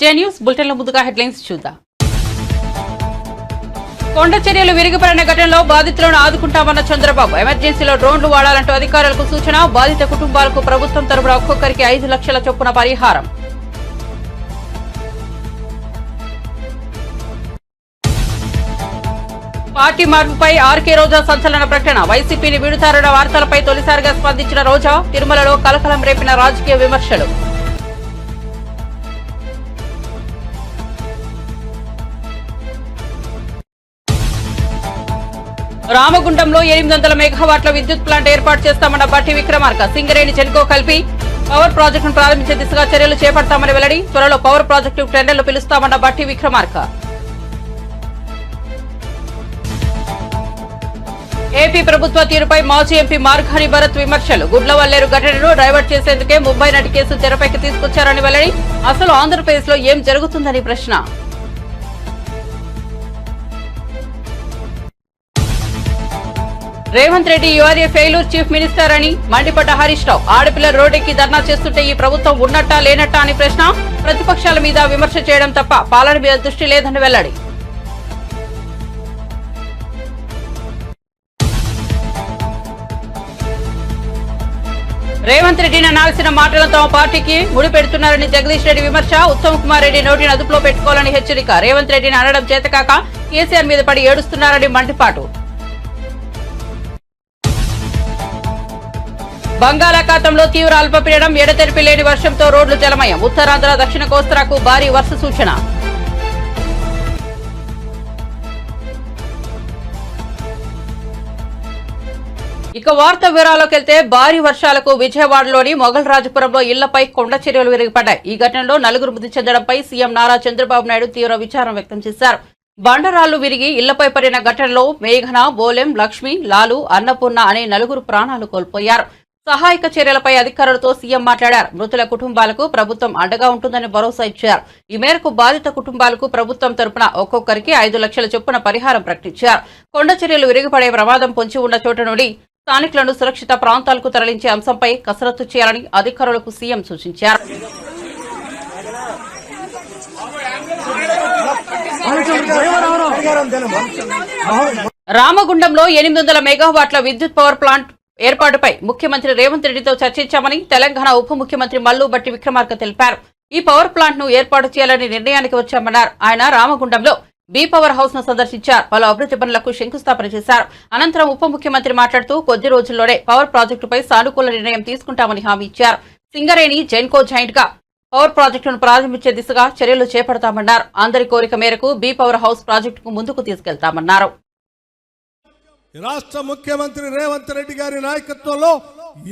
జే news బులెటిన్లో ముందుగా headlines చూద్దాం. కొండ చర్యలు విరిగిపడిన ఘటనలో బాధితులను ఆదుకుంటామన్న చంద్రబాబు. ఎమర్జెన్సీలో డ్రోన్లు వాడాలంటూ అధికారులకు సూచన. బాధిత కుటుంబాలకు ప్రభుత్వం తరపున ఒక్కొక్కరికి 5 లక్షల చొప్పున పరిహారం. పార్టీ మార్పుపై ఆర్కే రోజా సంచలన ప్రకటన. వైసీపీని వీడుతారన్న వార్తలపై తొలిసారిగా స్పందించిన రోజా తిరుమలలో కలకలం రేపిన రాజకీయ విమర్శలు. రామగుండంలో 800 మెగావాట్ల విద్యుత్ ప్లాంట్ ఏర్పాటు చేస్తామన్న బట్టి విక్రమార్క. సింగరేణి జెన్కో కలిపి పవర్ ప్రాజెక్టును ప్రారంభించే దిశగా చర్యలు చేపడతామని వెల్లడి. త్వరలో పవర్ ప్రాజెక్టు టెండర్లు పిలుస్తామన్న బట్టి విక్రమార్క. ఏపీ ప్రభుత్వ తీరుపై మాజీ ఎంపీ మార్గాని భరత్ విమర్శలు. గుడ్లవల్లేరు ఘటనను డైవర్ట్ చేసేందుకే ముంబై నటి కేసు తెరపైకి తీసుకొచ్చారని వెల్లడి. అసలు ఆంధ్రప్రదేశ్ లో ఏం జరుగుతుందని ప్రశ్న. Revanth Reddy URA failure chief minister అని మండిపడ్డ హరీష్ రావు. ఆడపిల్ల రోడ్డెక్కి ధర్నా చేస్తుంటే ఈ ప్రభుత్వం ఉన్నట్టా లేనట్టా అని ప్రశ్న. ప్రతిపక్షాల మీద విమర్శ చేయడం తప్ప పాలన మీద దృష్టి లేదని వెల్లడి. రేవంత్ రెడ్డిని అనాల్సిన మాటలను తమ పార్టీకి ముడిపెడుతున్నారని జగదీష్ రెడ్డి విమర్శ. ఉత్తమ్ కుమార్ రెడ్డి నోటిని అదుపులో పెట్టుకోవాలని హెచ్చరిక. రేవంత్ రెడ్డిని అనడం చేతకాక కేసీఆర్ మీద పడి ఏడుస్తున్నారని మండిపాటు. బంగాళాఖాతంలో తీవ్ర అల్పపీడనం. ఎడతెరిపి లేని వర్షంతో రోడ్లు జలమయం. ఉత్తరాంధ్ర దక్షిణ కోస్తాకు భారీ వర్ష సూచన. ఇక వార్త వివరాల్లోకి వెళ్తే భారీ వర్షాలకు విజయవాడలోని మొగల్రాజపురంలో ఇళ్లపై కొండ చర్యలు విరిగిపడ్డాయి. ఈ ఘటనలో 4 మృతి చెందడంపై సీఎం నారా చంద్రబాబు నాయుడు తీవ్ర విచారం వ్యక్తం చేశారు. బండరాళ్లు విరిగి ఇళ్లపై పడిన ఘటనలో మేఘన, బోలెం, లక్ష్మి, లాలు, అన్నపూర్ణ అనే 4 ప్రాణాలు కోల్పోయారు. సహాయక చర్యలపై అధికారులతో సీఎం మాట్లాడారు. మృతుల కుటుంబాలకు ప్రభుత్వం అండగా ఉంటుందని భరోసా ఇచ్చారు. ఈ మేరకు బాధిత కుటుంబాలకు ప్రభుత్వం తరపున ఒక్కొక్కరికి 5 లక్షల చొప్పున పరిహారం ప్రకటించారు. కొండ చర్యలు విరిగిపడే ప్రమాదం పొంచి ఉన్న చోట నుండి స్థానికులను సురక్షిత ప్రాంతాలకు తరలించే అంశంపై కసరత్తు చేయాలని అధికారులకు సీఎం సూచించారు. రామగుండంలో 800 మెగావాట్ల విద్యుత్ పవర్ ప్లాంట్ ఏర్పాటుపై ముఖ్యమంత్రి రేవంత్ రెడ్డితో చర్చించామని తెలంగాణ ఉప ముఖ్యమంత్రి మల్లు భట్టి విక్రమార్క తెలిపారు. ఈ పవర్ ప్లాంట్ ను ఏర్పాటు చేయాలని నిర్ణయానికి వచ్చామన్నారు. ఆయన రామగుండంలో బీ పవర్ హౌస్ ను సందర్శించారు. పలు అభివృద్ధి పనులకు శంకుస్థాపన చేశారు. అనంతరం ఉప ముఖ్యమంత్రి మాట్లాడుతూ కొద్ది రోజుల్లోనే పవర్ ప్రాజెక్టుపై సానుకూల నిర్ణయం తీసుకుంటామని హామీ ఇచ్చారు. సింగరేణి జెన్కో జాయింట్ గా పవర్ ప్రాజెక్టును ప్రారంభించే దిశగా చర్యలు చేపడతామన్నారు. అందరి కోరిక మేరకు బీ పవర్ హౌస్ ప్రాజెక్టుకు ముందుకు తీసుకెళ్తామన్నారు. రాష్ట్ర ముఖ్యమంత్రి రేవంత్ రెడ్డి గారి నాయకత్వంలో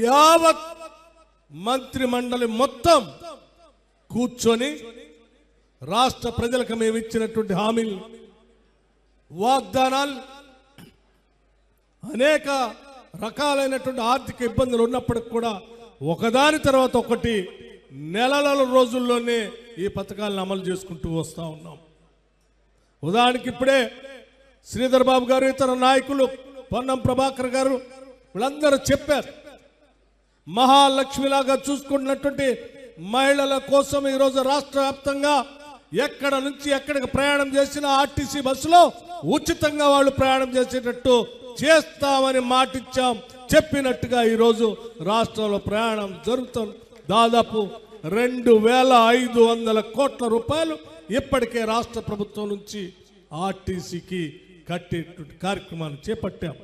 యావత్ మంత్రి మండలి మొత్తం కూర్చొని రాష్ట్ర ప్రజలకు మేము ఇచ్చినటువంటి హామీలు, వాగ్దానాలు, అనేక రకాలైనటువంటి ఆర్థిక ఇబ్బందులు ఉన్నప్పటికి కూడా ఒకదాని తర్వాత ఒకటి నెలల రోజుల్లోనే ఈ పథకాలను అమలు చేసుకుంటూ వస్తూ ఉన్నాం. ఉదాహరణకి ఇప్పుడే శ్రీధర్ బాబు గారు, ఇతర నాయకులు, పొన్నం ప్రభాకర్ గారు వీళ్ళందరూ చెప్పారు. మహాలక్ష్మిలాగా చూసుకుంటున్నటువంటి మహిళల కోసం ఈరోజు రాష్ట్ర వ్యాప్తంగా ఎక్కడ నుంచి ఎక్కడికి ప్రయాణం చేసినా ఆర్టీసీ బస్సులో ఉచితంగా వాళ్ళు ప్రయాణం చేసేటట్టు చేస్తామని మాటిచ్చాం. చెప్పినట్టుగా ఈరోజు రాష్ట్రంలో ప్రయాణం జరుగుతుంది. దాదాపు 2500 కోట్ల రూపాయలు ఇప్పటికే రాష్ట్ర ప్రభుత్వం నుంచి ఆర్టీసీకి కట్టేటువంటి కార్యక్రమాన్ని చేపట్టాం.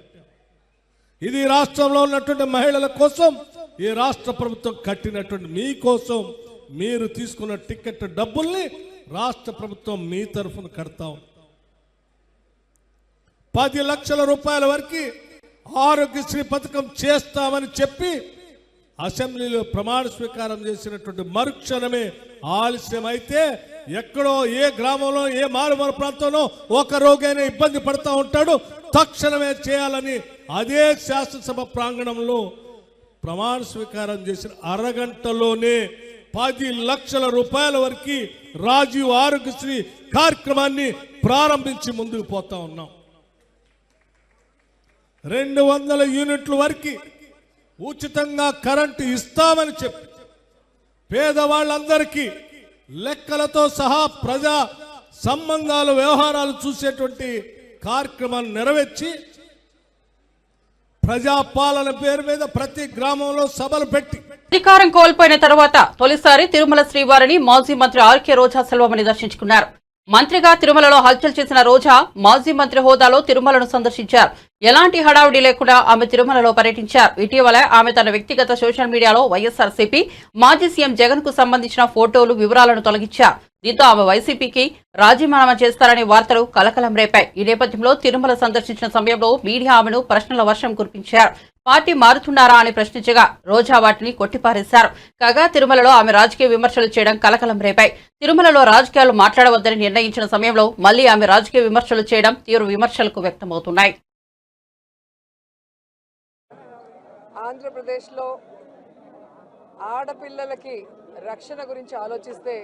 ఇది రాష్ట్రంలో ఉన్నటువంటి మహిళల కోసం ఈ రాష్ట్ర ప్రభుత్వం కట్టినటువంటి మీకోసం మీరు తీసుకున్న టికెట్ డబ్బుల్ని రాష్ట్ర ప్రభుత్వం మీ తరఫున కడతాం. 10 లక్షల రూపాయల వరకు ఆరోగ్యశ్రీ పథకం చేస్తామని చెప్పి అసెంబ్లీలో ప్రమాణ స్వీకారం చేసినటువంటి మరుక్షణమే ఆలస్యం అయితే ఎక్కడో ఏ గ్రామంలో ఏ మారుమూల ప్రాంతంలో ఒక రోగైనా ఇబ్బంది పడుతూ ఉంటాడు. తక్షణమే చేయాలని అదే శాసనసభ ప్రాంగణంలో ప్రమాణ స్వీకారం చేసిన అరగంటలోనే 10 లక్షల రూపాయల వరకు రాజీవ్ ఆరోగ్యశ్రీ కార్యక్రమాన్ని ప్రారంభించి ముందుకు పోతా ఉన్నాం. 200 యూనిట్ల వరకు ఉచితంగా కరెంటు ఇస్తామని చెప్పి పేదవాళ్ళందరికీ లెక్కలతో సహా ప్రజా సంబంధాలు వ్యవహారాలు చూసేటువంటి కార్యక్రమాన్ని నెరవేర్చి ప్రజాపాలన పేరు మీద ప్రతి గ్రామంలో సభలు పెట్టి అధికారం కోల్పోయిన తర్వాత తొలిసారి తిరుమల శ్రీవారిని మాజీ మంత్రి ఆర్కే రోజా సెల్వమణి దర్శించుకున్నారు. మంత్రిగా తిరుమలలో హల్చల్ చేసిన రోజా మాజీ మంత్రి హోదాలో తిరుమలను సందర్శించారు. ఎలాంటి హడావుడి లేకుండా ఆమె తిరుమలలో పర్యటించారు. ఇటీవల ఆమె తన వ్యక్తిగత సోషల్ మీడియాలో వైఎస్ఆర్సీపీ మాజీ సీఎం జగన్ కు సంబంధించిన ఫోటోలు వివరాలను తొలగించారు. దీంతో ఆమె వైసీపీకి రాజీనామా చేస్తారనే వార్తలు కలకలం రేపాయి. ఈ నేపథ్యంలో తిరుమల సందర్శించిన సమయంలో మీడియా ఆమెను ప్రశ్నల వర్షం కురిపించారు. పార్టీ మారుతున్నారా అని ప్రశ్నించగా రోజా వాటిని కొట్టిపారేశారు. కాగా తిరుమలలో ఆమె రాజకీయ విమర్శలు చేయడం కలకలం రేపాయి. తిరుమలలో రాజకీయాలు మాట్లాడవద్దని నిర్ణయించిన సమయంలో మళ్లీ ఆమె రాజకీయ విమర్శలు చేయడం తీవ్ర విమర్శలకు వ్యక్తమవుతున్నాయి. ఆంధ్రప్రదేశ్లో ఆడపిల్లలకి రక్షణ గురించి ఆలోచిస్తే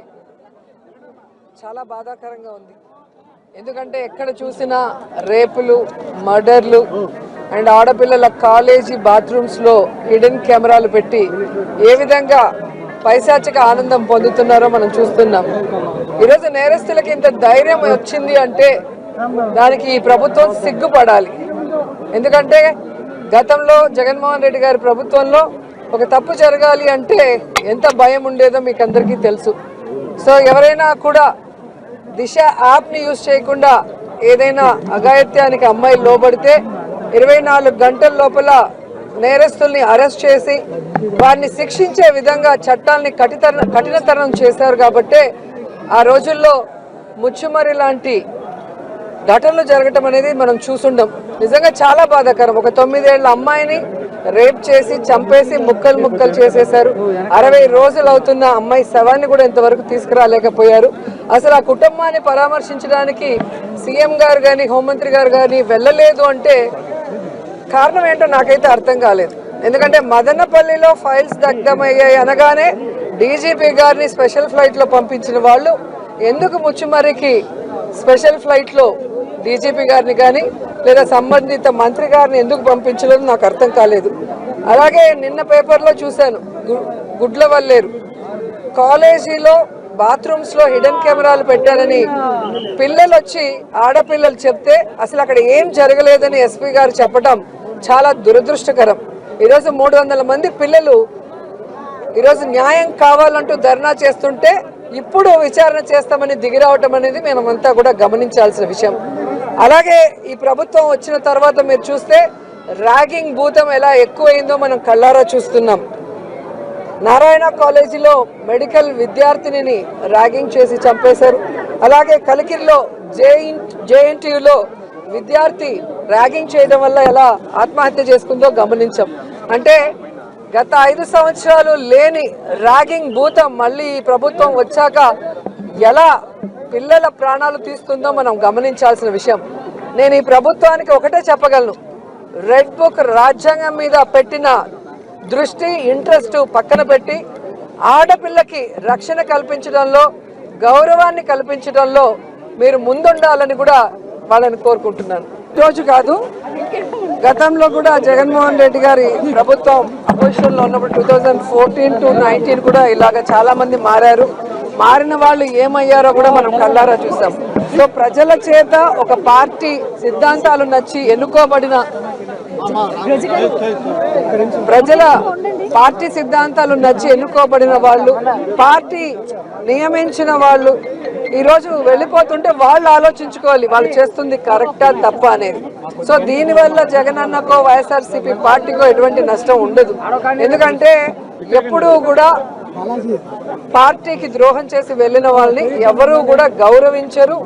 చాలా బాధాకరంగా ఉంది. ఎందుకంటే ఎక్కడ చూసినా రేపులు, మర్డర్లు అండ్ ఆడపిల్లల కాలేజీ బాత్రూమ్స్లో హిడెన్ కెమెరాలు పెట్టి ఏ విధంగా పైశాచిక ఆనందం పొందుతున్నారో మనం చూస్తున్నాం. ఈరోజు నేరస్తులకి ఇంత ధైర్యం వచ్చింది అంటే దానికి ఈ ప్రభుత్వం సిగ్గుపడాలి. ఎందుకంటే గతంలో జగన్మోహన్ రెడ్డి గారి ప్రభుత్వంలో ఒక తప్పు జరగాలి అంటే ఎంత భయం ఉండేదో మీకు అందరికీ తెలుసు. సో ఎవరైనా కూడా దిశ యాప్ని యూజ్ చేయకుండా ఏదైనా అఘాయిత్యానికి అమ్మాయిలు లోబడితే 24 గంటల లోపల నేరస్తుల్ని అరెస్ట్ చేసి వారిని శిక్షించే విధంగా చట్టాలని కఠినతరం చేశారు. కాబట్టి ఆ రోజుల్లో ముచ్చుమరి లాంటి ఘటనలు జరగటం అనేది మనం చూసుండం. నిజంగా చాలా బాధాకరం. ఒక 9 ఏళ్ల అమ్మాయిని రేప్ చేసి చంపేసి ముక్కలు ముక్కలు చేసేశారు. 60 రోజులు అవుతున్న అమ్మాయి శవాన్ని కూడా ఇంతవరకు తీసుకురాలేకపోయారు. అసలు ఆ కుటుంబాన్ని పరామర్శించడానికి సీఎం గారు కానీ హోంమంత్రి గారు కానీ వెళ్ళలేదు అంటే కారణం ఏంటో నాకైతే అర్థం కాలేదు. ఎందుకంటే మదనపల్లిలో ఫైల్స్ దగ్ధమయ్యాయి అనగానే డీజీపీ గారిని స్పెషల్ ఫ్లైట్లో పంపించిన వాళ్ళు ఎందుకు ముచ్చుమరికి స్పెషల్ ఫ్లైట్లో డీజీపీ గారిని కానీ లేదా సంబంధిత మంత్రి గారిని ఎందుకు పంపించలేదు నాకు అర్థం కాలేదు. అలాగే నిన్న పేపర్లో చూశాను, గుడ్లవల్లేరు కాలేజీలో బాత్రూమ్స్లో హిడెన్ కెమెరాలు పెట్టారని పిల్లలు వచ్చి ఆడపిల్లలు చెప్తే అసలు అక్కడ ఏం జరగలేదని ఎస్పీ గారు చెప్పడం చాలా దురదృష్టకరం. ఈరోజు 300 మంది పిల్లలు ఈరోజు న్యాయం కావాలంటూ ధర్నా చేస్తుంటే ఇప్పుడు విచారణ చేస్తామని దిగిరావటం అనేది మేమంతా కూడా గమనించాల్సిన విషయం. అలాగే ఈ ప్రభుత్వం వచ్చిన తర్వాత మీరు చూస్తే ర్యాగింగ్ భూతం ఎలా ఎక్కువైందో మనం కళ్ళారా చూస్తున్నాం. నారాయణ కాలేజీలో మెడికల్ విద్యార్థినిని ర్యాగింగ్ చేసి చంపేశారు. అలాగే కలికిరిలో జేఎన్టీయూలో విద్యార్థి ర్యాగింగ్ చేయడం వల్ల ఎలా ఆత్మహత్య చేసుకుందో గమనించాం. అంటే గత 5 సంవత్సరాలు లేని ర్యాగింగ్ భూతం మళ్ళీ ఈ ప్రభుత్వం వచ్చాక ఎలా పిల్లల ప్రాణాలు తీస్తుందో మనం గమనించాల్సిన విషయం. నేను ఈ ప్రభుత్వానికి ఒకటే చెప్పగలను, రెడ్ బుక్ రాజ్యాంగం మీద పెట్టిన దృష్టి ఇంట్రెస్ట్ పక్కన పెట్టి ఆడపిల్లకి రక్షణ కల్పించడంలో గౌరవాన్ని కల్పించడంలో మీరు ముందుండాలని కూడా వాళ్ళని కోరుకుంటున్నాను. రోజు కాదు, గతంలో కూడా జగన్మోహన్ రెడ్డి గారి ప్రభుత్వం అపోజిషన్లో ఉన్నప్పుడు 2014 to 19 కూడా ఇలాగ చాలా మంది మారారు. మారిన వాళ్ళు ఏమయ్యారో కూడా మనం కళ్ళారా చూసాం. సో ప్రజల చేత ఒక పార్టీ సిద్ధాంతాలు నచ్చి ఎన్నుకోబడిన ప్రజల పార్టీ సిద్ధాంతాలు నచ్చి ఎన్నుకోబడిన వాళ్ళు, పార్టీ నియమించిన వాళ్ళు ఈరోజు వెళ్ళిపోతుంటే వాళ్ళు ఆలోచించుకోవాలి వాళ్ళు చేస్తుంది కరెక్టా తప్ప అనేది. సో దీనివల్ల జగన్ అన్నకో వైఎస్ఆర్సీపీ పార్టీకో ఎటువంటి నష్టం ఉండదు. ఎందుకంటే ఎప్పుడూ కూడా పార్టీకి ద్రోహం చేసి వెళ్లిన వాళ్ళని ఎవరూ కూడా గౌరవించరు.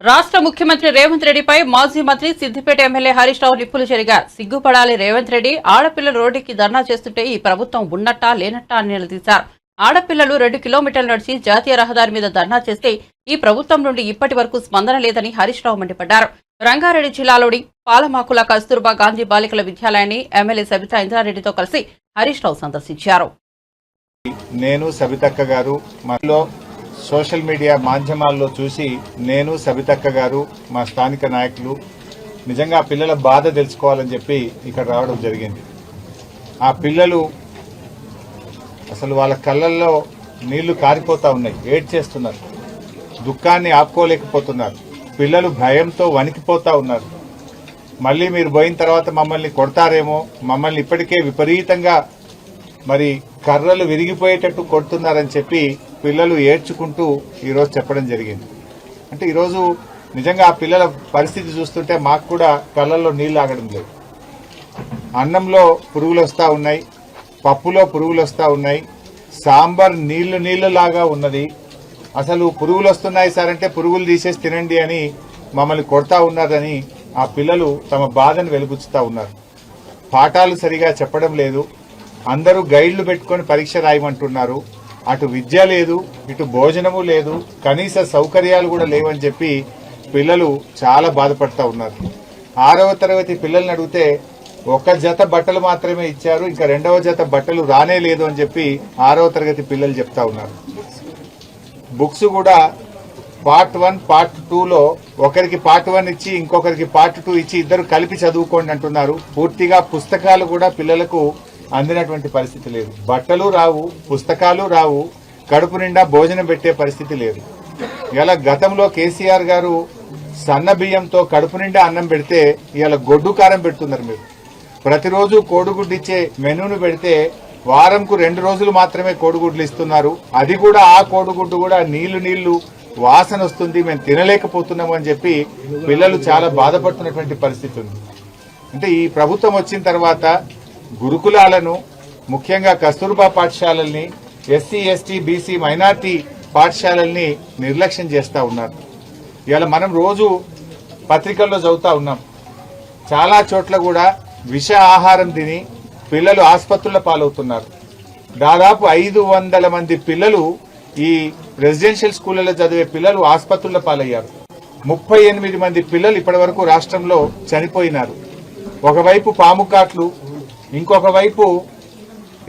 రాష్ట్ర ముఖ్యమంత్రి రేవంత్ రెడ్డిపై మాజీ మంత్రి సిద్దిపేట ఎమ్మెల్యే హరీష్ రావు నిప్పులు చెరిగారు. సిగ్గుపడాలి రేవంత్ రెడ్డి, ఆడపిల్లలు రోడ్డుకి ధర్నా చేస్తుంటే ఈ ప్రభుత్వం ఉన్నట్టా లేనట్టా అని నిలదీశారు. ఆడపిల్లలు 2 కిలోమీటర్లు నడిచి జాతీయ రహదారి మీద ధర్నా చేస్తే ఈ ప్రభుత్వం నుండి ఇప్పటి వరకు స్పందన లేదని హరీష్ రావు మండిపడ్డారు. రంగారెడ్డి జిల్లాలోని పాలమాకుల కస్తూర్బా గాంధీ బాలికల విద్యాలయాన్ని ఎమ్మెల్యే సబితా ఇంద్రారెడ్డితో కలిసి హరీష్ రావు సందర్శించారు. నేను సబితక్క గారు మాలో సోషల్ మీడియా మాధ్యమాల్లో చూసి నేను సబితక్క గారు మా స్థానిక నాయకులు నిజంగా పిల్లల బాధ తెలుసుకోవాలని చెప్పి ఇక్కడ రావడం జరిగింది. ఆ పిల్లలు అసలు వాళ్ళ కళ్ళల్లో నీళ్లు కారిపోతా ఉన్నాయి, ఏడ్చేస్తున్నారు, దుఃఖాన్ని ఆపుకోలేకపోతున్నారు. పిల్లలు భయంతో వణికిపోతా ఉన్నారు. మళ్ళీ మీరు పోయిన తర్వాత మమ్మల్ని కొడతారేమో, మమ్మల్ని ఇప్పటికే విపరీతంగా మరి కర్రలు విరిగిపోయేటట్టు కొడుతున్నారని చెప్పి పిల్లలు ఏడ్చుకుంటూ ఈరోజు చెప్పడం జరిగింది. అంటే ఈరోజు నిజంగా ఆ పిల్లల పరిస్థితి చూస్తుంటే మాకు కూడా కళ్ళల్లో నీళ్లు ఆగడం లేదు. అన్నంలో పురుగులు వస్తూ ఉన్నాయి, పప్పులో పురుగులు వస్తూ ఉన్నాయి, సాంబార్ నీళ్లులాగా ఉన్నది. అసలు పురుగులు వస్తున్నాయి సార్ అంటే పురుగులు తీసేసి తినండి అని మమ్మల్ని కొడతా ఉన్నారని ఆ పిల్లలు తమ బాధను వెలుబుచ్చుతా ఉన్నారు. పాఠాలు సరిగా చెప్పడం లేదు, అందరూ గైడ్లు పెట్టుకొని పరీక్ష రాయమంటున్నారు. అటు విద్య లేదు, ఇటు భోజనము లేదు, కనీస సౌకర్యాలు కూడా లేవని చెప్పి పిల్లలు చాలా బాధపడతా ఉన్నారు. 6వ తరగతి పిల్లల్ని అడిగితే ఒక జత బట్టలు మాత్రమే ఇచ్చారు, ఇంకా 2వ జత బట్టలు రానే లేదు అని చెప్పి 6వ తరగతి పిల్లలు చెప్తా ఉన్నారు. బుక్స్ కూడా పార్ట్ 1 పార్ట్ 2లో ఒకరికి పార్ట్ 1 ఇచ్చి ఇంకొకరికి పార్ట్ 2 ఇచ్చి ఇద్దరు కలిపి చదువుకోండి అంటున్నారు. పూర్తిగా పుస్తకాలు కూడా పిల్లలకు అందినటువంటి పరిస్థితి లేదు. బట్టలు రావు, పుస్తకాలు రావు, కడుపు నిండా భోజనం పెట్టే పరిస్థితి లేదు. ఇలా గతంలో కేసీఆర్ గారు సన్న బియ్యంతో కడుపు నిండా అన్నం పెడితే ఇవాళ గొడ్డు కారం పెడుతున్నారు. మీరు ప్రతిరోజు కోడిగుడ్డు ఇచ్చే మెనూను పెడితే వారంకు 2 రోజులు మాత్రమే కోడిగుడ్లు ఇస్తున్నారు. అది కూడా ఆ కోడిగుడ్డు కూడా నీళ్లు వాసన వస్తుంది, మేము తినలేకపోతున్నాము అని చెప్పి పిల్లలు చాలా బాధపడుతున్నటువంటి పరిస్థితి ఉంది. అంటే ఈ ప్రభుత్వం వచ్చిన తర్వాత గురుకులాలను, ముఖ్యంగా కస్తూర్బా పాఠశాలల్ని, ఎస్సీ ఎస్టీ బీసీ మైనార్టీ పాఠశాలల్ని నిర్లక్ష్యం చేస్తూ ఉన్నారు. ఇవాళ మనం రోజు పత్రికల్లో చదువుతా ఉన్నాం, చాలా చోట్ల కూడా విష ఆహారం తిని పిల్లలు ఆసుపత్రుల పాలవుతున్నారు. దాదాపు 500 మంది పిల్లలు ఈ రెసిడెన్షియల్ స్కూళ్లలో చదివే పిల్లలు ఆసుపత్రుల పాలయ్యారు. 38 మంది పిల్లలు ఇప్పటి వరకు రాష్ట్రంలో చనిపోయినారు. ఒకవైపు పాము కాట్లు, ఇంకొక వైపు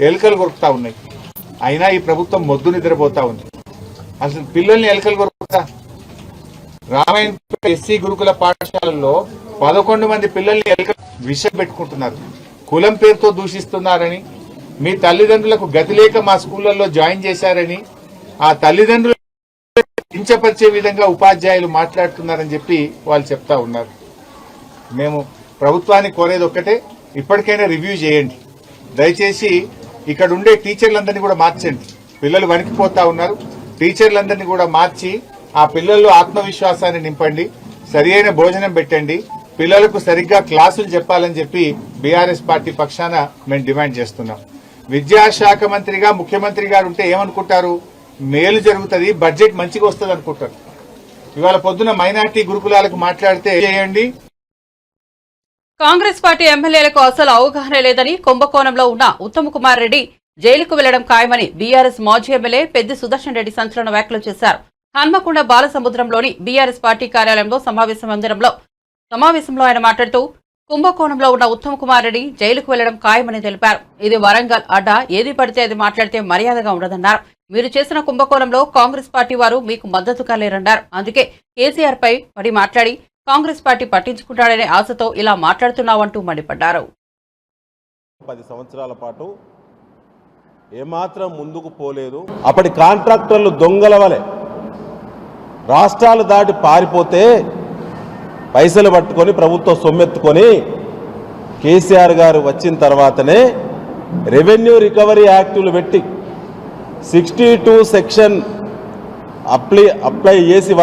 ఎలుకలు కొరుకుతా ఉన్నాయి. అయినా ఈ ప్రభుత్వం మొద్దు నిద్రపోతా ఉంది. అసలు పిల్లల్ని ఎలుకలు కొరుకుతా. రామాయణ ఎస్సీ గురుకుల పాఠశాలల్లో 11 మంది పిల్లల్ని ఎలుకలు విషం పెట్టుకుంటున్నారు. కులం పేరుతో దూషిస్తున్నారని, మీ తల్లిదండ్రులకు గతి లేక మా స్కూళ్లలో జాయిన్ చేశారని, ఆ తల్లిదండ్రులు కించపరిచే విధంగా ఉపాధ్యాయులు మాట్లాడుతున్నారని చెప్పి వాళ్ళు చెప్తా ఉన్నారు. మేము ప్రభుత్వాన్ని కోరేది ఒక్కటే, ఇప్పటికైనా రివ్యూ చేయండి. దయచేసి ఇక్కడ ఉండే టీచర్లందరినీ కూడా మార్చండి. పిల్లలు వణికిపోతా ఉన్నారు. టీచర్లందరినీ కూడా మార్చి ఆ పిల్లల్లో ఆత్మవిశ్వాసాన్ని నింపండి, సరి అయిన భోజనం పెట్టండి, పిల్లలకు సరిగ్గా క్లాసులు చెప్పాలని చెప్పి బీఆర్ఎస్ పార్టీ పక్షాన మేము డిమాండ్ చేస్తున్నాం. విద్యాశాఖ మంత్రిగా ముఖ్యమంత్రి గారు ఉంటే ఏమనుకుంటారు, మేలు జరుగుతుంది, బడ్జెట్ మంచిగా వస్తుంది అనుకుంటారు. ఇవాళ పొద్దున మైనార్టీ గురుకులాలకు మాట్లాడితే చేయండి. కాంగ్రెస్ పార్టీ ఎమ్మెల్యేలకు అసలు అవగాహన లేదని కుంభకోణంలో ఉన్న ఉత్తమ్ కుమార్ రెడ్డి జైలుకు వెళ్లడం ఖాయమని బీఆర్ఎస్ మాజీ ఎమ్మెల్యే పెద్ది సుదర్శన్ రెడ్డి సంచలన వ్యాఖ్యలు చేశారు. హన్మకొండ బాలసముద్రంలోని బీఆర్ఎస్ పార్టీ కార్యాలయంలో సమావేశంలో ఆయన మాట్లాడుతూ కుంభకోణంలో ఉన్న ఉత్తమ్ కుమార్ రెడ్డి జైలుకు వెళ్లడం ఖాయమని తెలిపారు. ఇది వరంగల్ అడ్డా, ఏది పడితే అది మాట్లాడితే మర్యాదగా ఉండదన్నారు. మీరు చేసిన కుంభకోణంలో కాంగ్రెస్ పార్టీ వారు మీకు మద్దతుగా లేరన్నారు. అందుకే కేసీఆర్ పై పడి మాట్లాడి కాంగ్రెస్ పార్టీ పట్టించుకుంటాడనే ఆశతో ఇలా మాట్లాడుతున్నావంటూ మండిపడ్డారు. 10 సంవత్సరాల పాటు ఏమాత్రం ముందుకు పోలేదు. అప్పటి కాంట్రాక్టర్లు దొంగల వలె రాష్ట్రాలు దాటి పారిపోతే పైసలు పట్టుకొని ప్రభుత్వం సొమ్మెత్తుకొని కేసీఆర్ గారు వచ్చిన తర్వాతనే రెవెన్యూ రికవరీ యాక్టులు పెట్టి 62 సెక్షన్ అప్లై చేసి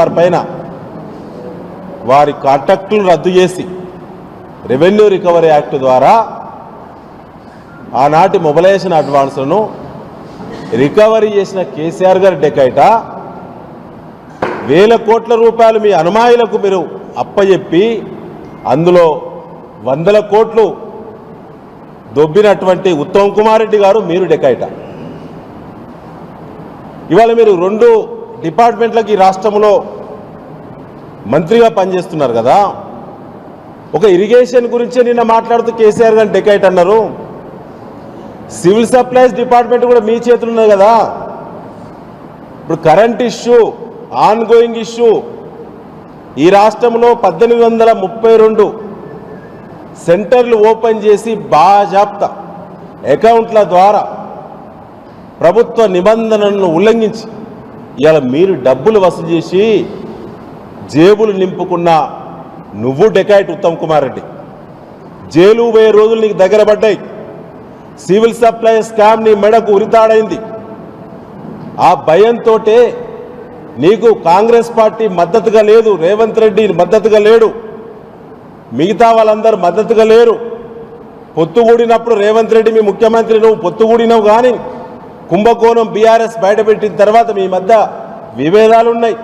వారి కాంట్రాక్టులు రద్దు చేసి రెవెన్యూ రికవరీ యాక్ట్ ద్వారా ఆనాటి మొబిలైజేషన్ అడ్వాన్స్లను రికవరీ చేసిన కేసీఆర్ గారి డెకైట వేల కోట్ల రూపాయలు మీ అనుమాయులకు మీరు అప్పచెప్పి అందులో 100 కోట్లు దొబ్బినటువంటి ఉత్తమ్ కుమార్ రెడ్డి గారు మీరు డెకైట. ఇవాళ మీరు 2 డిపార్ట్మెంట్లకి రాష్ట్రంలో మంత్రిగా పనిచేస్తున్నారు కదా. ఒక ఇరిగేషన్ గురించి నిన్న మాట్లాడుతూ కేసీఆర్ గారు డెకైట్ అన్నారు. సివిల్ సప్లైస్ డిపార్ట్మెంట్ కూడా మీ చేతులు ఉన్నది కదా. ఇప్పుడు current issue, on going issue, ఈ రాష్ట్రంలో 1832 సెంటర్లు ఓపెన్ చేసి బాజాప్తా అకౌంట్ల ద్వారా ప్రభుత్వ నిబంధనలను ఉల్లంఘించి ఇవాళ మీరు డబ్బులు వసూలు చేసి జేబులు నింపుకున్న నువ్వు డెకాయిట్ ఉత్తమ్ కుమార్ రెడ్డి. జైలు 1000 రోజులు నీకు దగ్గర పడ్డాయి. సివిల్ సప్లై స్కామ్ నీ మెడకు ఉరితాడైంది. ఆ భయంతో నీకు కాంగ్రెస్ పార్టీ మద్దతుగా లేదు, రేవంత్ రెడ్డి మద్దతుగా లేడు, మిగతా వాళ్ళందరూ మద్దతుగా లేరు. పొత్తుగూడినప్పుడు రేవంత్ రెడ్డి మీ ముఖ్యమంత్రి, నువ్వు పొత్తుగూడినవు. కానీ కుంభకోణం బీఆర్ఎస్ బయటపెట్టిన తర్వాత మీ మధ్య విభేదాలు ఉన్నాయి.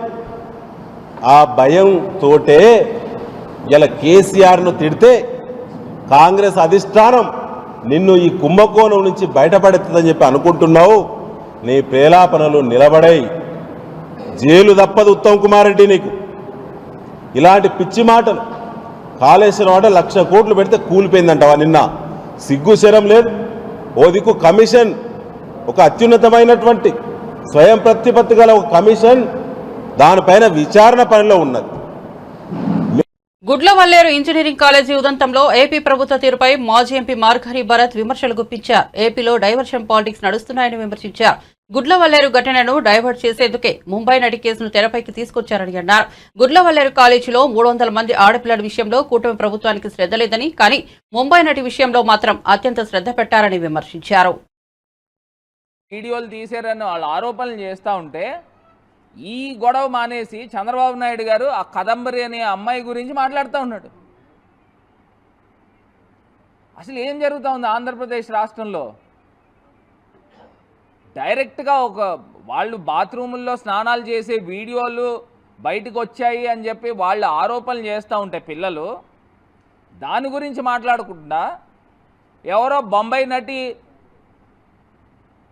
ఆ భయంతో ఇలా కేసీఆర్ను తిడితే కాంగ్రెస్ అధిష్టానం నిన్ను ఈ కుంభకోణం నుంచి బయటపడుతుందని చెప్పి అనుకుంటున్నావు. నీ ప్రేలాపనలు నిలబడాయి. జైలు తప్పదు ఉత్తమ్ కుమార్ రెడ్డి నీకు. ఇలాంటి పిచ్చి మాటలు. కాళేశ్వరం అంటే 1,00,000 కోట్లు పెడితే కూలిపోయిందంటవా నిన్న? సిగ్గు శరం లేదు. ఓ దిక్కు కమిషన్, ఒక అత్యున్నతమైనటువంటి స్వయం ప్రతిపత్తి గల ఒక కమిషన్, దానిపైన విచారణ పనిలో ఉన్నది. గుడ్లవల్లేరు ఇంజనీరింగ్ కాలేజీ ఉదంతంలో ఏపీ ప్రభుత్వ తీరుపై మాజీ ఎంపీ మార్గారి భరత్ విమర్శలు గుప్పించారు. ఏపీలో డైవర్షన్ పాలిటిక్స్ నడుస్తున్నాయని విమర్శించారు. గుడ్లవల్లేరు ఘటనను డైవర్ట్ చేసేందుకే ముంబై నటి కేసును తెరపైకి తీసుకొచ్చారని అన్నారు. గుడ్లవల్లేరు కాలేజీలో 300 మంది ఆడపిల్లల విషయంలో కూటమి ప్రభుత్వానికి శ్రద్ధ లేదని, కానీ ముంబై నటి విషయంలో మాత్రం అత్యంత శ్రద్ధ పెట్టారని విమర్శించారు. వీడియోలు తీశారని వాళ్ళు ఆరోపణలు చేస్తూ ఉంటే ఈ గొడవ మానేసి చంద్రబాబు నాయుడు గారు ఆ కదంబరి అనే అమ్మాయి గురించి మాట్లాడుతూ ఉన్నాడు. అసలు ఏం జరుగుతూ ఉంది ఆంధ్రప్రదేశ్ రాష్ట్రంలో? డైరెక్ట్గా వాళ్ళు బాత్రూముల్లో స్నానాలు చేసే వీడియోలు బయటకు వచ్చాయి అని చెప్పి వాళ్ళు ఆరోపణలు చేస్తూ ఉంటే పిల్లలు, దాని గురించి మాట్లాడకుండా ఎవరో బొంబాయి నటి,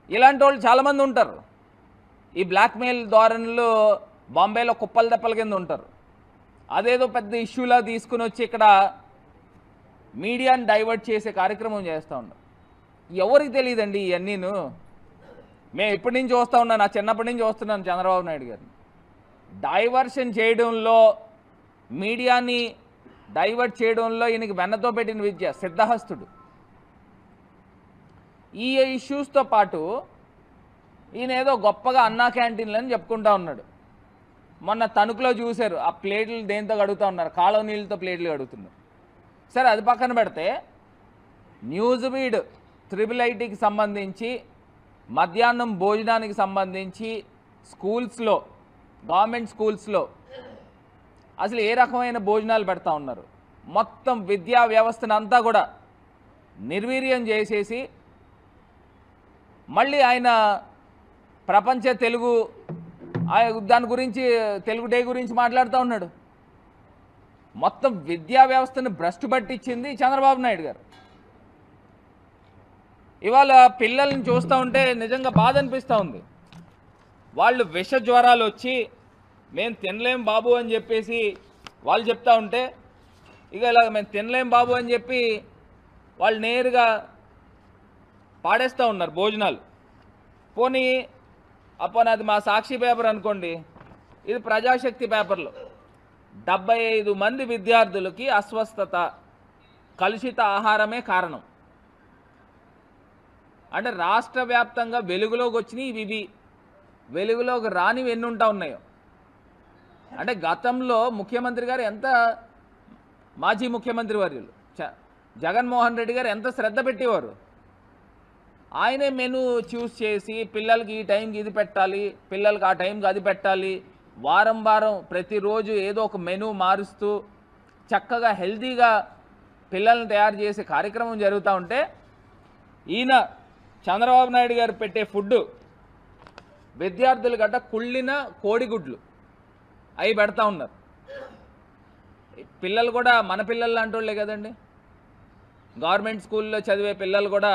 ఇలాంటి వాళ్ళు చాలామంది ఉంటారు. ఈ బ్లాక్మెయిల్ ధోరణులు బాంబేలో కుప్పల దెప్పల కింద ఉంటారు. అదేదో పెద్ద ఇష్యూలా తీసుకుని వచ్చి ఇక్కడ మీడియాని డైవర్ట్ చేసే కార్యక్రమం చేస్తూ ఉన్నారు. ఎవరికి తెలియదండి ఇవన్నీను. మేము ఎప్పటి నుంచి చూస్తూ ఉన్నాను, నా చిన్నప్పటి నుంచి చూస్తున్నాను చంద్రబాబు నాయుడు గారిని డైవర్షన్ చేయడంలో, మీడియాని డైవర్ట్ చేయడంలో ఈయనకి వెన్నతో పెట్టిన విద్య సిద్ధహస్తుడు. ఈ ఇష్యూస్తో పాటు ఈయన ఏదో గొప్పగా అన్నా క్యాంటీన్లు అని చెప్పుకుంటా ఉన్నాడు. మొన్న తణుకులో చూశారు, ఆ ప్లేట్లు దేంతో కడుగుతూ ఉన్నారు, కాలువ నీళ్ళతో ప్లేట్లు కడుగుతున్నారు. సరే, అది పక్కన పెడితే న్యూస్ బీడ్ 888కి సంబంధించి మధ్యాహ్నం భోజనానికి సంబంధించి స్కూల్స్లో, గవర్నమెంట్ స్కూల్స్లో అసలు ఏ రకమైన భోజనాలు పెడతా ఉన్నారు? మొత్తం విద్యా వ్యవస్థను అంతా కూడా నిర్వీర్యం చేసేసి మళ్ళీ ఆయన ప్రపంచ తెలుగు దాని గురించి, తెలుగు డే గురించి మాట్లాడుతూ ఉన్నాడు. మొత్తం విద్యా వ్యవస్థను భ్రష్టు పట్టించింది చంద్రబాబు నాయుడు గారు. ఇవాళ పిల్లల్ని చూస్తూ ఉంటే నిజంగా బాధ అనిపిస్తూ ఉంది. వాళ్ళు విష జ్వరాలు వచ్చి మేము తినలేం బాబు అని చెప్పేసి వాళ్ళు చెప్తా ఉంటే, ఇక ఇలా మేము తినలేం బాబు అని చెప్పి వాళ్ళు నేరుగా పాడేస్తూ ఉన్నారు భోజనాలు. పోనీ అది మా సాక్షి పేపర్ అనుకోండి, ఇది ప్రజాశక్తి పేపర్లో 75 మంది విద్యార్థులకి అస్వస్థత, కలుషిత ఆహారమే కారణం. అంటే రాష్ట్ర వ్యాప్తంగా వెలుగులోకి వచ్చినాయి ఇవి, వెలుగులోకి రానివి ఎన్ని ఉంటా ఉన్నాయో. అంటే గతంలో ముఖ్యమంత్రి గారు ఎంత, మాజీ ముఖ్యమంత్రి వర్యులు జగన్మోహన్ రెడ్డి గారు ఎంత శ్రద్ధ పెట్టేవారు. ఆయనే మెనూ చూస్ చేసి పిల్లలకి ఈ టైంకి ఇది పెట్టాలి, పిల్లలకి ఆ టైంకి అది పెట్టాలి, వారం వారం ప్రతిరోజు ఏదో ఒక మెనూ మారుస్తూ చక్కగా హెల్తీగా పిల్లల్ని తయారు చేసే కార్యక్రమం జరుగుతూ ఉంటే, ఈయన చంద్రబాబు నాయుడు గారు పెట్టే ఫుడ్ విద్యార్థుల గట్ట కుళ్ళిన కోడిగుడ్లు అవి పెడతా ఉన్నారు. పిల్లలు కూడా మన పిల్లలు లాంటి వాళ్ళే కదండి. గవర్నమెంట్ స్కూల్లో చదివే పిల్లలు కూడా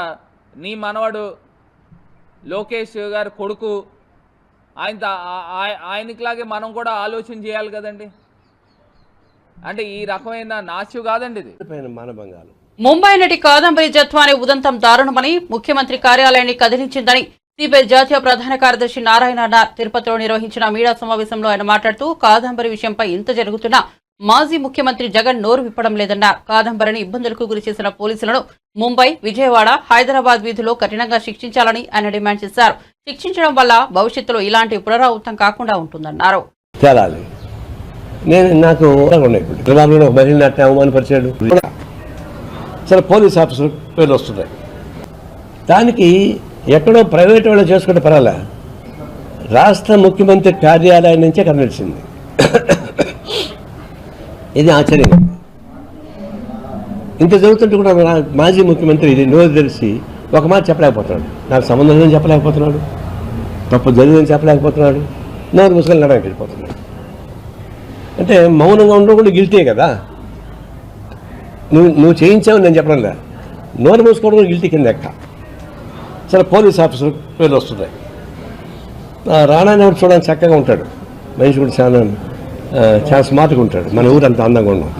నీ మనవడు లోకేష్ గారి కొడుకు, ఆయనకిలాగే మనం కూడా ఆలోచన చేయాలి కదండి. అంటే ఈ రకమైన నాశు కాదండి ఇది. ముంబై నటి కాదంబరి జత్వాని ఉదంతం దారుణమని, ముఖ్యమంత్రి కార్యాలయాన్ని కదిలించిందని సిపిఐ జాతీయ ప్రధాన కార్యదర్శి నారాయణ అన్నారు. తిరుపతిలో నిర్వహించిన మీడియా సమావేశంలో ఆయన మాట్లాడుతూ, కాదంబరి విషయంపై ఇంత జరుగుతున్నా మాజీ ముఖ్యమంత్రి జగన్ నోరు విప్పడం లేదన్నారు. కాదంబరిని ఇబ్బందులకు గురిచేసిన పోలీసులను ముంబై, విజయవాడ, హైదరాబాద్ వీధుల్లో కఠినంగా శిక్షించాలని ఆయన డిమాండ్ చేశారు. శిక్షించడం వల్ల భవిష్యత్తులో ఇలాంటి పునరావృతం కాకుండా ఉంటుందన్నారు. తేలాలి. నాకు ఉన్నాయి ఇప్పుడు చంద్రబాబు ఒక మహిళ నాట్యం అవమానపరిచాడు. సరే పోలీస్ ఆఫీసర్ పేర్లు వస్తున్నాయి. దానికి ఎక్కడో ప్రైవేట్ వాళ్ళు చేసుకుంటే పర్వాలే, రాష్ట్ర ముఖ్యమంత్రి కార్యాలయం నుంచే కనిపించింది. ఇది ఆశ్చర్యం. ఇంత జరుగుతుంటే కూడా మాజీ ముఖ్యమంత్రి ఇది నోరు తెలిసి ఒక మాట చెప్పలేకపోతున్నాడు. నాకు సంబంధం లేదని చెప్పలేకపోతున్నాడు, తప్పు జరిగిందని చెప్పలేకపోతున్నాడు, నోరు ముసుకొని నడవకి వెళ్ళిపోతున్నాడు. అంటే మౌనంగా ఉండకుండా గిల్టే కదా. నువ్వు చేయించావు నేను చెప్పడం లేదు. నోరు మూసుకోవడం కూడా గిల్టీ కింద ఎక్క. సరే పోలీస్ ఆఫీసర్ పేర్లు వస్తున్నాయి. రాణా ఎవరు చూడడానికి చక్కగా ఉంటాడు, మనిషి కూడా చాలా స్మార్ట్గా ఉంటాడు. మన ఊరు అంత అందంగా ఉన్నాం.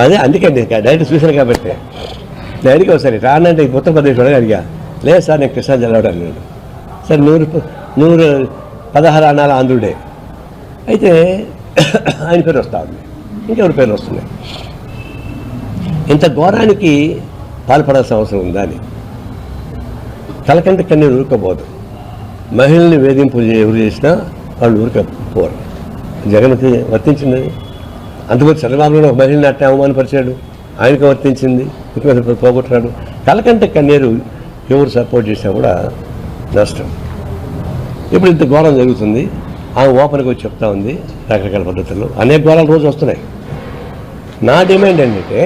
అదే అందుకే డైరెక్ట్ చూశాను కాబట్టి నేను అడిగా ఒకసారి రానా అంటే ఉత్తరప్రదేశ్ వాడు అడిగా. లేదు సార్ నేను కృష్ణా జిల్లా అన్నాడు. సార్ 116 అనాల ఆంధ్రుడే. అయితే ఆయన పేరు వస్తా ఉంది, ఇంకెవరి పేర్లు వస్తున్నాయి. ఇంత ఘోరానికి పాల్పడాల్సిన అవసరం ఉందా అని కలకంటే కన్నీరు ఊరుకోబోదు. మహిళల్ని వేధింపులు ఎవరు చేసినా వాళ్ళు ఊరుకపోరు. జగన్కి వర్తించింది. అందుకని చంద్రబాబు ఒక మహిళ నాట్యం అవమానపరిచాడు, ఆయనకు వర్తించింది, ముఖ్యమంత్రి పోగొట్టాడు. కలకంటే కన్నీరు ఎవరు సపోర్ట్ చేసినా కూడా నష్టం. ఇప్పుడు ఇంత ఘోరం జరుగుతుంది. ఆమె ఓపెన్గా వచ్చి చెప్తా ఉంది రకరకాల పద్ధతుల్లో. అనేక ఘోరాలు రోజు వస్తున్నాయి. నా డిమాండ్ ఏంటంటే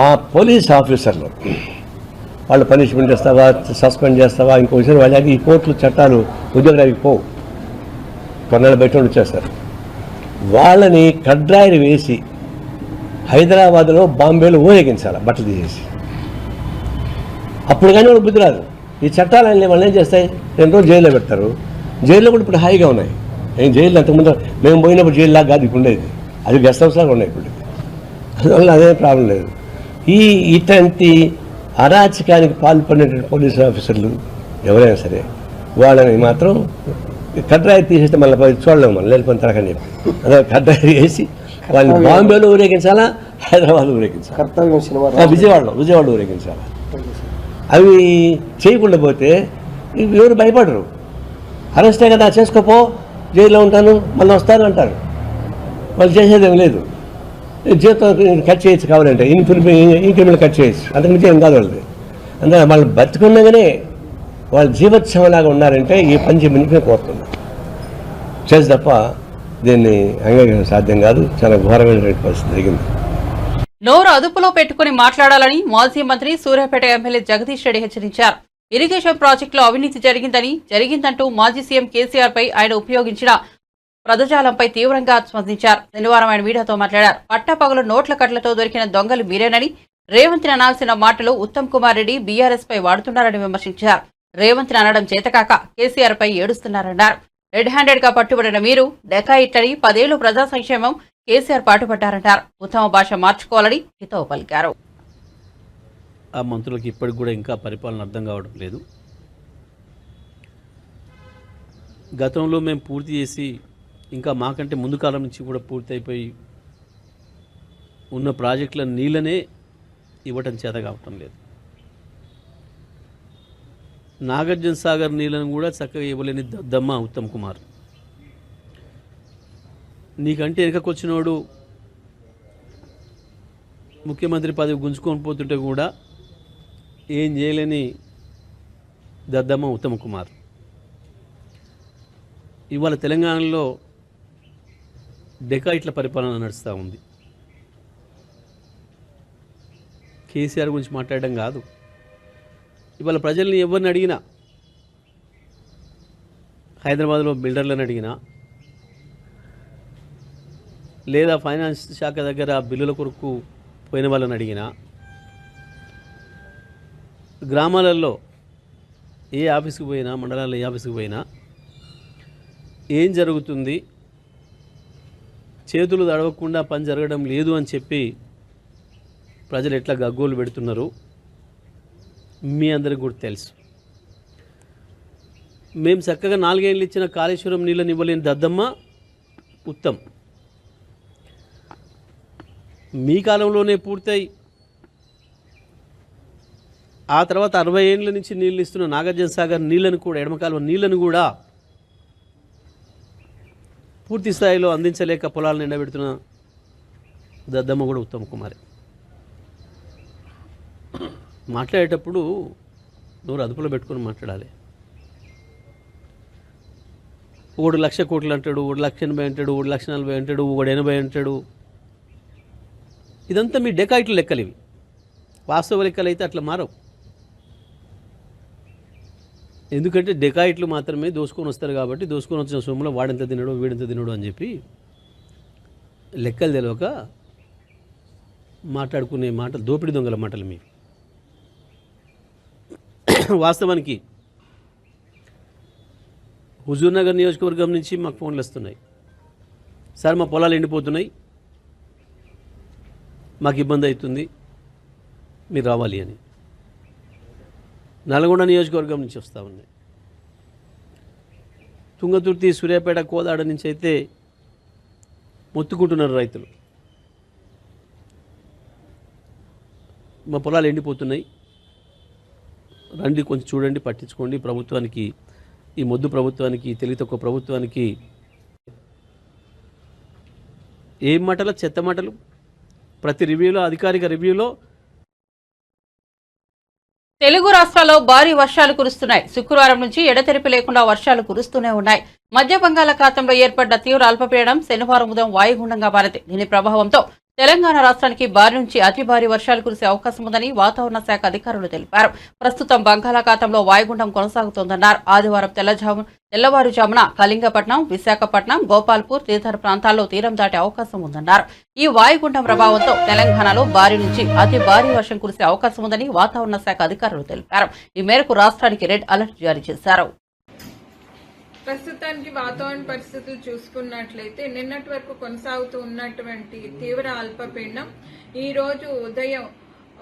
ఆ పోలీస్ ఆఫీసర్లు వాళ్ళు పనిష్మెంట్ చేస్తావా, సస్పెండ్ చేస్తావా, ఇంకో విషయం వాళ్ళకి ఈ కోర్టులు చట్టాలు ఉద్యోగానికి పోవు, కొన్నాళ్ళు బయట వచ్చేస్తారు. వాళ్ళని కడ్రాయిలు వేసి హైదరాబాద్లో బాంబేలో ఊరేగించాలి బట్టలు తీసేసి. అప్పుడు కానీ వాళ్ళు బుద్ధి రాదు. ఈ చట్టాలన్నీ వాళ్ళు ఏం చేస్తాయి, 2 రోజులు జైల్లో పెడతారు. జైల్లో కూడా ఇప్పుడు హాయిగా ఉన్నాయి. నేను జైల్లో అంతకుముందు మేము పోయినప్పుడు జైల్లాగా కాదు ఇప్పుడు ఉండేది, అది గెస్ట్ హౌస్ లాగా ఉన్నాయి ఇప్పుడు. అందువల్ల అదే ప్రాబ్లం లేదు. ఇట్లాంటి అరాచకానికి పాల్పడినటువంటి పోలీసు ఆఫీసర్లు ఎవరైనా సరే వాళ్ళని మాత్రం కడ్రాయి తీసేస్తే మళ్ళీ చూడలేము, మనం లేకపోయిన తరగని చెప్పి అదే కడ్రాయి వేసి వాళ్ళని బాంబేలో ఊరేగించాలా, హైదరాబాద్లో ఊరేగించాలా, విజయవాడలో ఊరేగించాలా. అవి చేయకుండా పోతే ఎవరు భయపడరు. అరెస్టే కదా చేసుకోపో, జైల్లో ఉంటాను మళ్ళీ వస్తాను అంటారు. వాళ్ళు చేసేదేం లేదు. జీతం కట్ చేయొచ్చు కావాలంటే, ఇంక్రిమెంట్ కట్ చేయొచ్చు, అంతకుమించి ఏం కాదు వాళ్ళది. అందుకని వాళ్ళు బతుకున్నగానే వాళ్ళు జీవోత్సవంలాగా ఉన్నారంటే ఈ పంచి మినిపిని కోరుతుంది చేసి తప్ప దీన్ని అంగీకరించడం సాధ్యం కాదు. చాలా ఘోరమైన పరిస్థితి జరిగింది. నోరు అదుపులో పెట్టుకుని మాట్లాడాలని మాజీ మంత్రి సూర్యాపేట ఎమ్మెల్యే జగదీష్ రెడ్డి హెచ్చరించారు. ఇరిగేషన్ ప్రాజెక్టులో అవినీతి జరిగిందంటూ మాజీ సీఎం కేసీఆర్ పై ఆయన ఉపయోగించిన పదజాలంపై తీవ్రంగా స్పందించారు. శనివారం ఆయన మీడియాతో మాట్లాడారు. పట్టపగలు నోట్ల కట్లతో దొరికిన దొంగలు మీరేనని, రేవంత్ అనాల్సిన మాటలు ఉత్తమ్ కుమార్ రెడ్డి బీఆర్ఎస్ పై వాడుతున్నారని విమర్శించారు. రేవంత్ అనడం చేతకాక కేసీఆర్ పై ఏడుస్తున్నారన్నారు. రెడ్ హ్యాండెడ్ గా పట్టుబడిన మీరు డెకాయిట్లని 10 ఏళ్లు ప్రజా సంక్షేమం కేసీఆర్ పాటుపడ్డారంటారు. ఉత్తమ భాష మార్చుకోవాలని హితవు పలికారు. ఆ మంత్రులకు ఇప్పటికి కూడా ఇంకా పరిపాలన అర్థం కావడం లేదు. గతంలో మేము పూర్తి చేసి ఇంకా మాకంటే ముందు కాలం నుంచి కూడా పూర్తి అయిపోయి ఉన్న ప్రాజెక్టుల నీళ్ళనే ఇవ్వటం చేత కావటం లేదు. నాగార్జున సాగర్ నీళ్ళను కూడా చక్కగా ఇవ్వలేని దద్దమ్మ ఉత్తమ్ కుమార్. నీకంటే వెనకకొచ్చినోడు ముఖ్యమంత్రి పదవి గుంజుకొని పోతుంటే కూడా ఏం చేయలేని దద్దమ్మ ఉత్తమ్ కుమార్. ఇవాళ తెలంగాణలో డెకాయిట్ల పరిపాలన నడుస్తూ ఉంది. కేసీఆర్ గురించి మాట్లాడడం కాదు. ఇవాళ ప్రజల్ని ఎవరిని అడిగినా, హైదరాబాద్లో బిల్డర్లను అడిగినా, లేదా ఫైనాన్స్ శాఖ దగ్గర బిల్లుల కొరకు పోయిన వాళ్ళని అడిగినా, గ్రామాలలో ఏ ఆఫీస్కి పోయినా, మండలాల్లో ఏ ఆఫీస్కి పోయినా ఏం జరుగుతుంది, చేతులు తడవకుండా పని జరగడం లేదు అని చెప్పి ప్రజలు ఎట్లా గగ్గోలు పెడుతున్నారు మీ అందరికి కూడా తెలుసు. మేము చక్కగా 4 ఏళ్ళు ఇచ్చిన కాళేశ్వరం నీళ్ళని ఇవ్వలేని దద్దమ్మ ఉత్తమ్. మీ కాలంలోనే పూర్తయి ఆ తర్వాత 60 ఏళ్ళ నుంచి నీళ్ళు ఇస్తున్న నాగార్జున సాగర్ నీళ్ళను కూడా, ఎడమకాలువ నీళ్ళను కూడా పూర్తి స్థాయిలో అందించలేక పొలాలను ఎండబెడుతున్న దద్దమ్మ కూడా ఉత్తమ్ కుమారే. మాట్లాడేటప్పుడు నోరు అదుపులో పెట్టుకొని మాట్లాడాలి. 1,00,000 కోట్లు అంటాడు, 1,80,000 అంటాడు, 1,40,000 అంటాడు, 180 అంటాడు. ఇదంతా మీ డెకాయిట్లు లెక్కలు. ఇవి వాస్తవ లెక్కలు అయితే అట్లా మారవు. ఎందుకంటే డెకాయిట్లు మాత్రమే దోసుకొని వస్తారు కాబట్టి దోసుకొని వచ్చిన సొమ్ములో వాడెంత తినడు వీడెంత తినడు అని చెప్పి లెక్కలు తెలియక మాట్లాడుకునే మాటలు దోపిడి దొంగల మాటలు మీరు. వాస్తవానికి హుజూర్నగర్ నియోజకవర్గం నుంచి మాకు ఫోన్లు వస్తున్నాయి, సార్ మా పొలాలు ఎండిపోతున్నాయి, మాకు ఇబ్బంది అవుతుంది, మీరు రావాలి అని. నల్గొండ నియోజకవర్గం నుంచి వస్తూ ఉన్నాయి. తుంగతుర్తి, సూర్యాపేట, కోదాడ నుంచి అయితే మొత్తుకుంటున్నారు రైతులు, మా పొలాలు ఎండిపోతున్నాయి, రండి కొంచెం చూడండి, పట్టించుకోండి. ప్రభుత్వానికి, ఈ మొద్దు ప్రభుత్వానికి, తెలివి తక్కువ ప్రభుత్వానికి ఏం మాటలు, చెత్త మాటలు. ప్రతి రివ్యూలో, అధికారిక రివ్యూలో తెలుగు రాష్ట్రాల్లో భారీ వర్షాలు కురుస్తున్నాయి. శుక్రవారం నుంచి ఎడతెరిపి లేకుండా వర్షాలు కురుస్తూనే ఉన్నాయి. మధ్య బంగాళాఖాతంలో ఏర్పడ్డ తీవ్ర అల్పపీడనం శనివారం ఉదయం వాయుగుండంగా మారింది. దీని ప్రభావంతో తెలంగాణ రాష్ట్రానికి భారీ నుంచి అతి భారీ వర్షాలు కురిసే అవకాశం ఉందని వాతావరణ శాఖ అధికారులు తెలిపారు. ప్రస్తుతం బంగాళాఖాతంలో వాయుగుండం కొనసాగుతోందన్నారు. ఆదివారం తెల్లవారుజామున కళింగపట్నం, విశాఖపట్నం, గోపాల్పూర్ తదితర ప్రాంతాల్లో తీరం దాటే అవకాశం ఉందన్నారు. ఈ వాయుగుండం ప్రభావంతో తెలంగాణలో భారీ నుంచి అతి భారీ వర్షం కురిసే అవకాశం ఉందని వాతావరణ శాఖ అధికారులు తెలిపారు. ఈ మేరకు రాష్ట్రానికి రెడ్ అలర్ట్ జారీ చేశారు. ప్రస్తుతానికి వాతావరణ పరిస్థితులు చూసుకున్నట్లయితే నిన్నటి వరకు కొనసాగుతూ ఉన్నటువంటి తీవ్ర అల్పపీడనం ఈ రోజు ఉదయం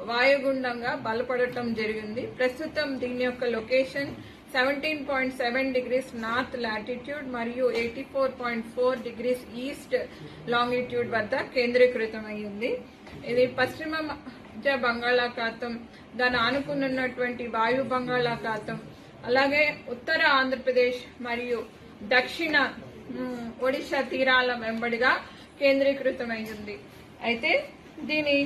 వాయుగుండంగా బలపడటం జరిగింది. ప్రస్తుతం దీని యొక్క లొకేషన్ 17.7 డిగ్రీస్ నార్త్ లాటిట్యూడ్ మరియు 84.4 డిగ్రీస్ ఈస్ట్ లాంగిట్యూడ్ వద్ద కేంద్రీకృతమైంది. ఇది పశ్చిమ మధ్య బంగాళాఖాతం, దాన్ని ఆనుకున్నటువంటి వాయు బంగాళాఖాతం, అలాగే ఉత్తర ఆంధ్రప్రదేశ్ మరియు దక్షిణ ఒడిశా తీరాల వెంబడిగా కేంద్రీకృతమైంది. అయితే దీని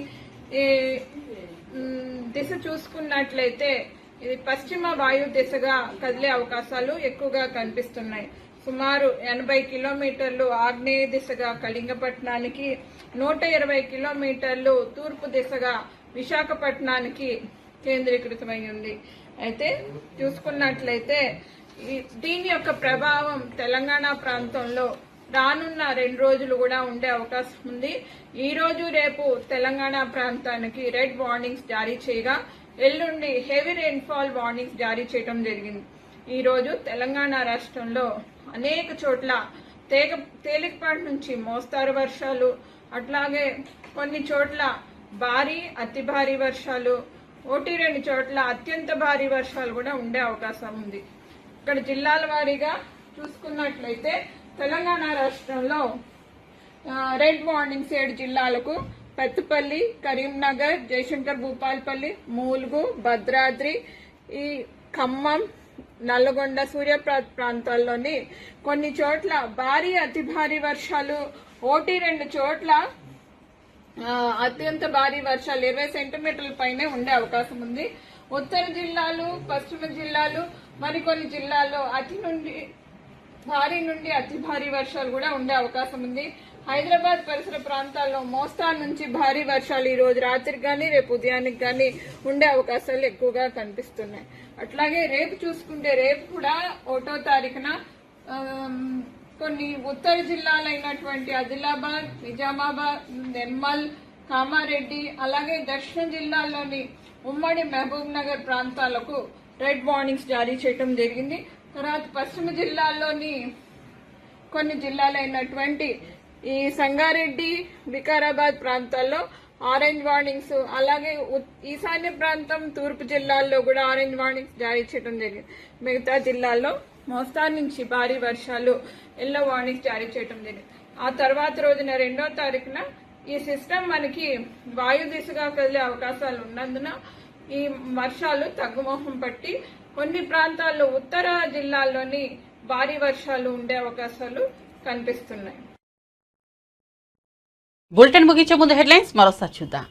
దిశ చూసుకున్నట్లయితే ఇది పశ్చిమ వాయు దిశగా కదిలే అవకాశాలు ఎక్కువగా కనిపిస్తున్నాయి. సుమారు 80 కిలోమీటర్లు ఆగ్నేయ దిశగా కళింగపట్నానికి, 120 కిలోమీటర్లు తూర్పు దిశగా విశాఖపట్నానికి కేంద్రీకృతమై ఉంది. అయితే చూసుకున్నట్లయితే దీని యొక్క ప్రభావం తెలంగాణ ప్రాంతంలో రానున్న 2 రోజులు కూడా ఉండే అవకాశం ఉంది. ఈ రోజు రేపు తెలంగాణ ప్రాంతానికి రెడ్ వార్నింగ్స్ జారీ చేయగా ఎల్లుండి హెవీ రెయిన్ఫాల్ వార్నింగ్స్ జారీ చేయడం జరిగింది. ఈ రోజు తెలంగాణ రాష్ట్రంలో అనేక చోట్ల తేలికపాటి నుంచి మోస్తారు వర్షాలు, అట్లాగే కొన్ని చోట్ల భారీ అతి భారీ వర్షాలు, 1-2 చోట్ల అత్యంత భారీ వర్షాలు కూడా ఉండే అవకాశం ఉంది. ఇక్కడ జిల్లాల వారీగా చూసుకున్నట్లయితే తెలంగాణ రాష్ట్రంలో రెడ్ వార్నింగ్స్ 7 జిల్లాలకు పెద్దపల్లి, కరీంనగర్, జయశంకర్ భూపాల్పల్లి, మూలుగు, భద్రాద్రి, ఈ ఖమ్మం, నల్లగొండ, సూర్యాపేట ప్రాంతాల్లోని కొన్ని చోట్ల భారీ అతి భారీ వర్షాలు, 1-2 చోట్ల అత్యంత భారీ వర్షాలు 20 సెంటీమీటర్ల పైనే ఉండే అవకాశం ఉంది. ఉత్తర జిల్లాలు, పశ్చిమ జిల్లాలు, మరికొన్ని జిల్లాల్లో భారీ నుండి అతి భారీ వర్షాలు కూడా ఉండే అవకాశం ఉంది. హైదరాబాద్ పరిసర ప్రాంతాల్లో మోస్తారు నుంచి భారీ వర్షాలు ఈ రోజు రాత్రికి కానీ రేపు ఉదయానికి కానీ ఉండే అవకాశాలు ఎక్కువగా కనిపిస్తున్నాయి. అట్లాగే రేపు చూసుకుంటే రేపు కూడా 1వ తారీఖున కొన్ని ఉత్తర జిల్లాలైనటువంటి ఆదిలాబాద్, నిజామాబాద్, నిర్మల్, కామారెడ్డి, అలాగే దక్షిణ జిల్లాల్లోని ఉమ్మడి మహబూబ్ నగర్ ప్రాంతాలకు రెడ్ వార్నింగ్స్ జారీ చేయడం జరిగింది. తర్వాత పశ్చిమ జిల్లాల్లోని కొన్ని జిల్లాలైనటువంటి ఈ సంగారెడ్డి, వికారాబాద్ ప్రాంతాల్లో ఆరెంజ్ వార్నింగ్స్, అలాగే ఈశాన్య ప్రాంతం తూర్పు జిల్లాల్లో కూడా ఆరెంజ్ వార్నింగ్స్ జారీ చేయడం జరిగింది. మిగతా జిల్లాల్లో మోస్తారు నుంచి భారీ వర్షాలు ఎల్లో వార్నింగ్స్ జారీ చేయడం జరిగింది. ఆ తర్వాత రోజున 2వ తారీఖున ఈ సిస్టమ్ మనకి వాయు దిశగా కదిలే అవకాశాలు ఉన్నందున ఈ వర్షాలు తగ్గుముఖం పట్టి కొన్ని ప్రాంతాల్లో ఉత్తర జిల్లాల్లోని భారీ వర్షాలు ఉండే అవకాశాలు కనిపిస్తున్నాయి. బులెటిన్ ముగించే ముందు హెడ్లైన్స్ మరోసారి చూద్దాం.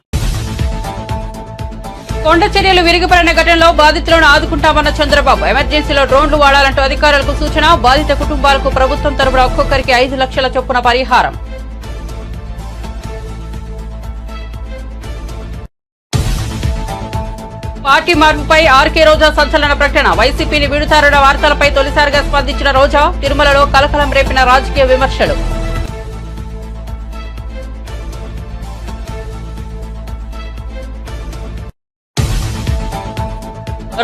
కొండ చర్యలు విరిగిపడిన ఘటనలో బాధితులను ఆదుకుంటామన్న చంద్రబాబు. ఎమర్జెన్సీలో డ్రోన్లు వాడాలంటూ అధికారులకు సూచన. బాధిత కుటుంబాలకు ప్రభుత్వం తరపున ఒక్కొక్కరికి 5 లక్షల చొప్పున పరిహారం. పార్టీ మార్పుపై ఆర్కే రోజా సంచలన ప్రకటన. వైసీపీని వీడుతారన్న వార్తలపై తొలిసారిగా స్పందించిన రోజా తిరుమలలో కలకలం రేపిన రాజకీయ విమర్శలు.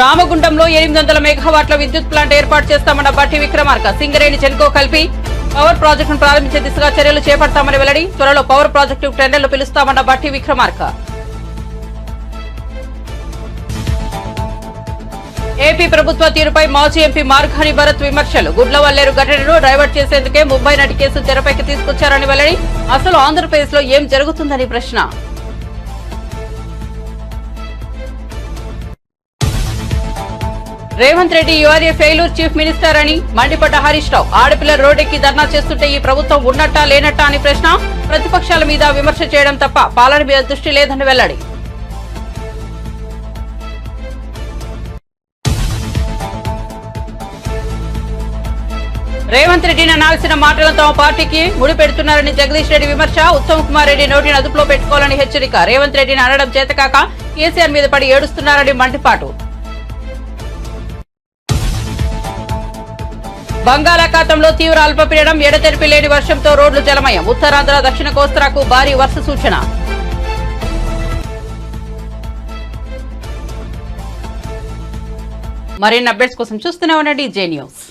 రామగుండంలో 800 మెగావాట్ల విద్యుత్ ప్లాంట్ ఏర్పాటు చేస్తామన్న బట్టి విక్రమార్క. సింగరేణి జెన్కో కలిపి పవర్ ప్రాజెక్టును ప్రారంభించే దిశగా చర్యలు చేపడతామని వెల్లడి. త్వరలో పవర్ ప్రాజెక్టు టెండర్లు పిలుస్తామన్న బట్టి విక్రమార్క. ఏపీ ప్రభుత్వ తీరుపై మాజీ ఎంపీ మార్గాని భరత్ విమర్శలు. గుడ్లవల్లేరు ఘటనను డైవర్ట్ చేసేందుకే ముంబై నటి కేసు తెరపైకి తీసుకొచ్చారని వెల్లడి. అసలు ఆంధ్రప్రదేశ్ లో ఏం జరుగుతుందని ప్రశ్న. Revanth Reddy URA failure chief minister అని మండిపడ్డ హరీష్ రావు. ఆడపిల్లలు రోడ్డెక్కి ధర్నా చేస్తుంటే ఈ ప్రభుత్వం ఉన్నట్టా లేనట్టా అని ప్రశ్న. ప్రతిపక్షాల మీద విమర్శ చేయడం తప్ప పాలన మీద దృష్టి లేదని వెల్లడి. రేవంత్ రెడ్డిని అనాల్సిన మాటలను తమ పార్టీకి ముడిపెడుతున్నారని జగదీష్ రెడ్డి విమర్శ. ఉత్తమ్ కుమార్ రెడ్డి నోటిని అదుపులో పెట్టుకోవాలని హెచ్చరిక. రేవంత్ రెడ్డిని అనడం చేతకాక కేసీఆర్ మీద పడి ఏడుస్తున్నారని మండిపాటు. బంగాళాఖాతంలో తీవ్ర అల్పపీడనం. ఎడతెరిపి లేని వర్షంతో రోడ్లు జలమయం. ఉత్తరాంధ్ర దక్షిణ కోస్తాకు భారీ వర్ష సూచన. మరిన్ని అప్డేట్స్ కోసం చూస్తూనే ఉండండి జే న్యూస్.